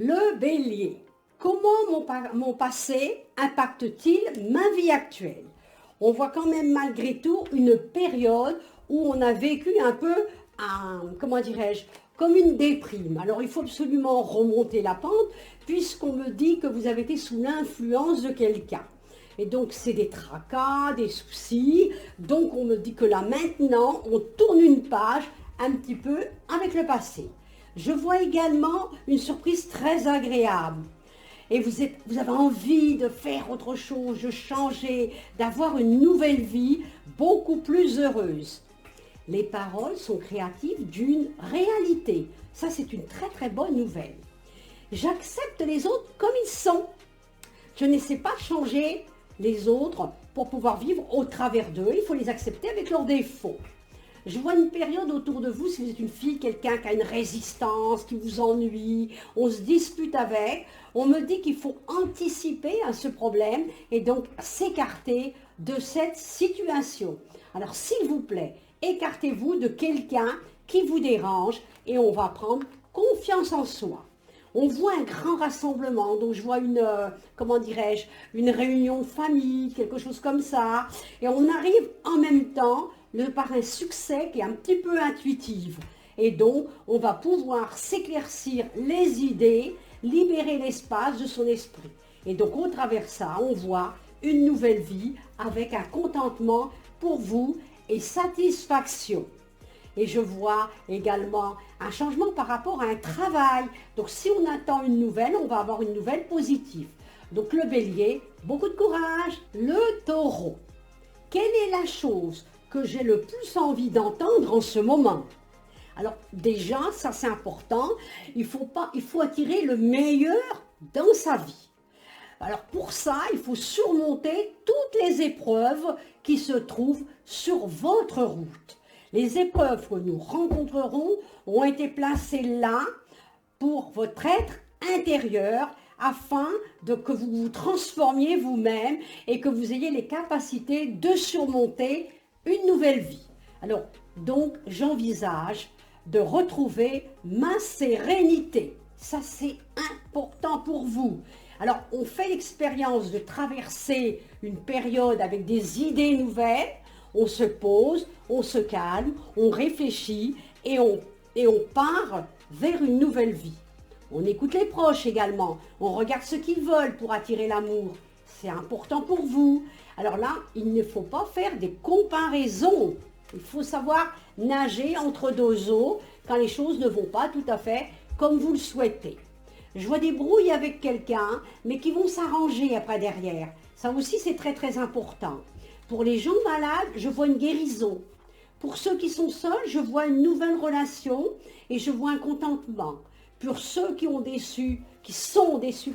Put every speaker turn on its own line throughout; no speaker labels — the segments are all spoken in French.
Le bélier. Comment mon passé impacte-t-il ma vie actuelle? On voit quand même malgré tout une période où on a vécu un peu, comment dirais-je, comme une déprime. Alors il faut absolument remonter la pente puisqu'on me dit que vous avez été sous l'influence de quelqu'un. Et donc c'est des tracas, des soucis. Donc on me dit que là maintenant on tourne une page un petit peu avec le passé. Je vois également une surprise très agréable. Et vous avez envie de faire autre chose, de changer, d'avoir une nouvelle vie beaucoup plus heureuse. Les paroles sont créatives d'une réalité. Ça, c'est une très très bonne nouvelle. J'accepte les autres comme ils sont. Je n'essaie pas de changer les autres pour pouvoir vivre au travers d'eux. Il faut les accepter avec leurs défauts. Je vois une période autour de vous, si vous êtes une fille, quelqu'un qui a une résistance, qui vous ennuie, on se dispute avec, on me dit qu'il faut anticiper à ce problème et donc s'écarter de cette situation. Alors s'il vous plaît, écartez-vous de quelqu'un qui vous dérange et on va prendre confiance en soi. On voit un grand rassemblement, donc je vois une, comment dirais-je, une réunion de famille, quelque chose comme ça, et on arrive en même temps par un succès qui est un petit peu intuitif. Et donc, on va pouvoir s'éclaircir les idées, libérer l'espace de son esprit. Et donc, au travers de ça, on voit une nouvelle vie avec un contentement pour vous et satisfaction. Et je vois également un changement par rapport à un travail. Donc, si on attend une nouvelle, on va avoir une nouvelle positive. Donc, le bélier, beaucoup de courage. Le taureau, quelle est la chose que j'ai le plus envie d'entendre en ce moment? Alors déjà, ça c'est important, il faut attirer le meilleur dans sa vie. Alors pour ça, il faut surmonter toutes les épreuves qui se trouvent sur votre route. Les épreuves que nous rencontrerons ont été placées là pour votre être intérieur afin que vous vous transformiez vous-même et que vous ayez les capacités de surmonter une nouvelle vie. Alors, donc, j'envisage de retrouver ma sérénité. Ça, c'est important pour vous. Alors, on fait l'expérience de traverser une période avec des idées nouvelles. On se pose, on se calme, on réfléchit et on part vers une nouvelle vie. On écoute les proches également. On regarde ce qu'ils veulent pour attirer l'amour. C'est important pour vous. Alors là, il ne faut pas faire des comparaisons. Il faut savoir nager entre deux eaux quand les choses ne vont pas tout à fait comme vous le souhaitez. Je vois des brouilles avec quelqu'un, mais qui vont s'arranger après derrière. Ça aussi, c'est très très important. Pour les gens malades, je vois une guérison. Pour ceux qui sont seuls, je vois une nouvelle relation et je vois un contentement. Pour ceux qui sont déçus,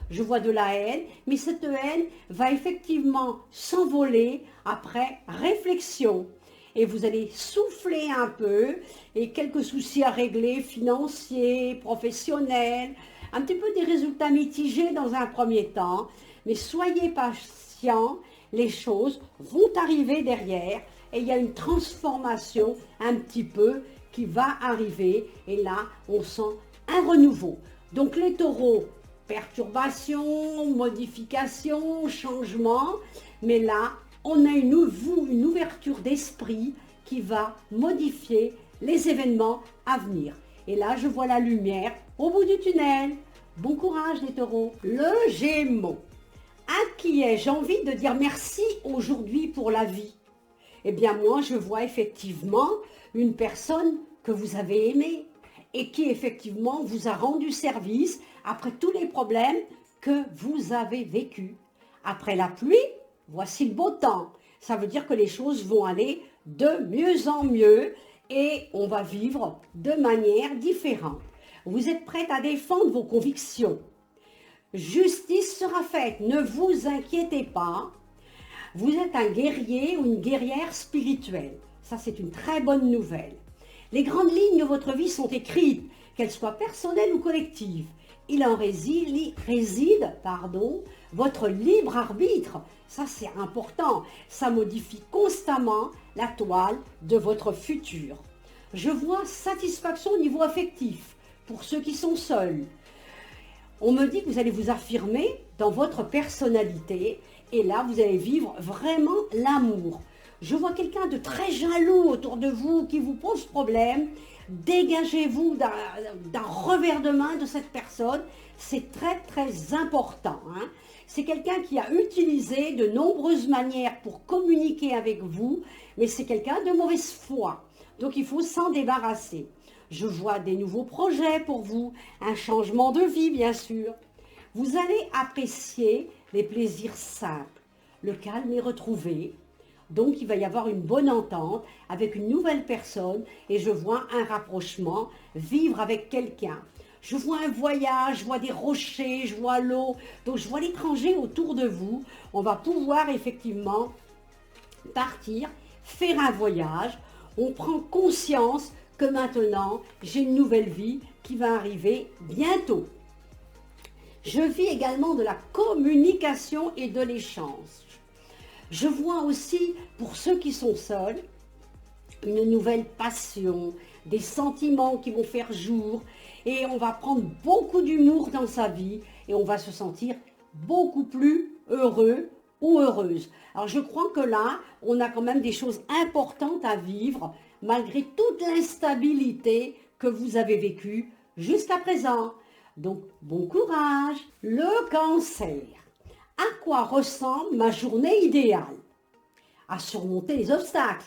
je vois de la haine, mais cette haine va effectivement s'envoler après réflexion. Et vous allez souffler un peu, et quelques soucis à régler, financiers, professionnels, un petit peu des résultats mitigés dans un premier temps, mais soyez patients, les choses vont arriver derrière, et il y a une transformation un petit peu qui va arriver, et là, on sent un renouveau. Donc les taureaux, perturbation, modification, changement, mais là, on a une ouverture d'esprit qui va modifier les événements à venir. Et là, je vois la lumière au bout du tunnel. Bon courage les taureaux. Le Gémeaux. À qui ai-je envie de dire merci aujourd'hui pour la vie? Eh bien moi, je vois effectivement une personne que vous avez aimée et qui effectivement vous a rendu service après tous les problèmes que vous avez vécus. Après la pluie, voici le beau temps. Ça veut dire que les choses vont aller de mieux en mieux et on va vivre de manière différente. Vous êtes prête à défendre vos convictions. Justice sera faite, ne vous inquiétez pas. Vous êtes un guerrier ou une guerrière spirituelle. Ça, c'est une très bonne nouvelle. Les grandes lignes de votre vie sont écrites, qu'elles soient personnelles ou collectives. Il en réside votre libre arbitre. Ça, c'est important. Ça modifie constamment la toile de votre futur. Je vois satisfaction au niveau affectif pour ceux qui sont seuls. On me dit que vous allez vous affirmer dans votre personnalité et là, vous allez vivre vraiment l'amour. Je vois quelqu'un de très jaloux autour de vous qui vous pose problème. Dégagez-vous d'un revers de main de cette personne. C'est très très important. Hein. C'est quelqu'un qui a utilisé de nombreuses manières pour communiquer avec vous, mais c'est quelqu'un de mauvaise foi. Donc il faut s'en débarrasser. Je vois des nouveaux projets pour vous, un changement de vie bien sûr. Vous allez apprécier les plaisirs simples. Le calme est retrouvé. Donc il va y avoir une bonne entente avec une nouvelle personne et je vois un rapprochement, vivre avec quelqu'un. Je vois un voyage, je vois des rochers, je vois l'eau, donc je vois l'étranger autour de vous. On va pouvoir effectivement partir, faire un voyage. On prend conscience que maintenant, j'ai une nouvelle vie qui va arriver bientôt. Je vis également de la communication et de l'échange. Je vois aussi, pour ceux qui sont seuls, une nouvelle passion, des sentiments qui vont faire jour et on va prendre beaucoup d'humour dans sa vie et on va se sentir beaucoup plus heureux ou heureuse. Alors je crois que là, on a quand même des choses importantes à vivre malgré toute l'instabilité que vous avez vécue jusqu'à présent. Donc bon courage. Le cancer. À quoi ressemble ma journée idéale? À surmonter les obstacles,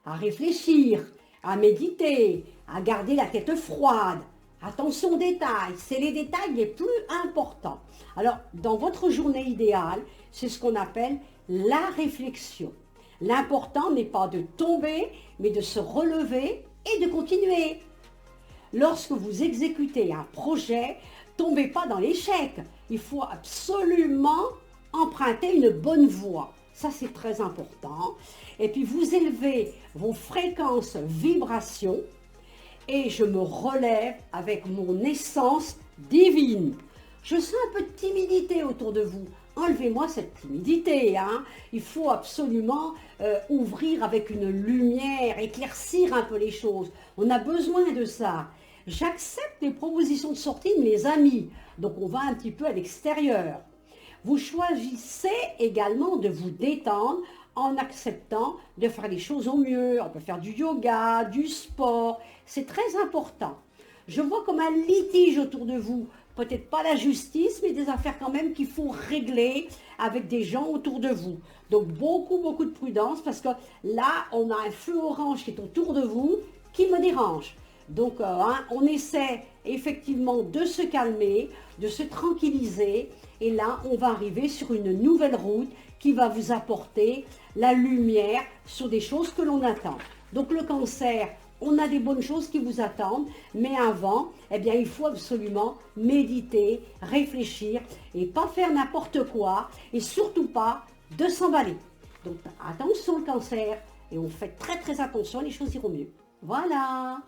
à réfléchir, à méditer, à garder la tête froide. Attention aux détails, c'est les détails les plus importants. Alors, dans votre journée idéale, c'est ce qu'on appelle la réflexion. L'important n'est pas de tomber, mais de se relever et de continuer. Lorsque vous exécutez un projet, tombez pas dans l'échec. Il faut absolument emprunter une bonne voie. Ça, c'est très important. Et puis, vous élevez vos fréquences vibrations et je me relève avec mon essence divine. Je sens un peu de timidité autour de vous. Enlevez-moi cette timidité. Hein. Il faut absolument ouvrir avec une lumière, éclaircir un peu les choses. On a besoin de ça. J'accepte les propositions de sortie de mes amis. Donc, on va un petit peu à l'extérieur. Vous choisissez également de vous détendre en acceptant de faire les choses au mieux. On peut faire du yoga, du sport. C'est très important. Je vois comme un litige autour de vous. Peut-être pas la justice, mais des affaires quand même qu'il faut régler avec des gens autour de vous. Donc beaucoup de prudence parce que là, on a un feu orange qui est autour de vous qui me dérange. Donc on essaie effectivement de se calmer, de se tranquilliser et là on va arriver sur une nouvelle route qui va vous apporter la lumière sur des choses que l'on attend. Donc le cancer, on a des bonnes choses qui vous attendent, mais avant, eh bien, il faut absolument méditer, réfléchir et pas faire n'importe quoi et surtout pas de s'emballer. Donc attention le cancer et on fait très attention, les choses iront mieux. Voilà.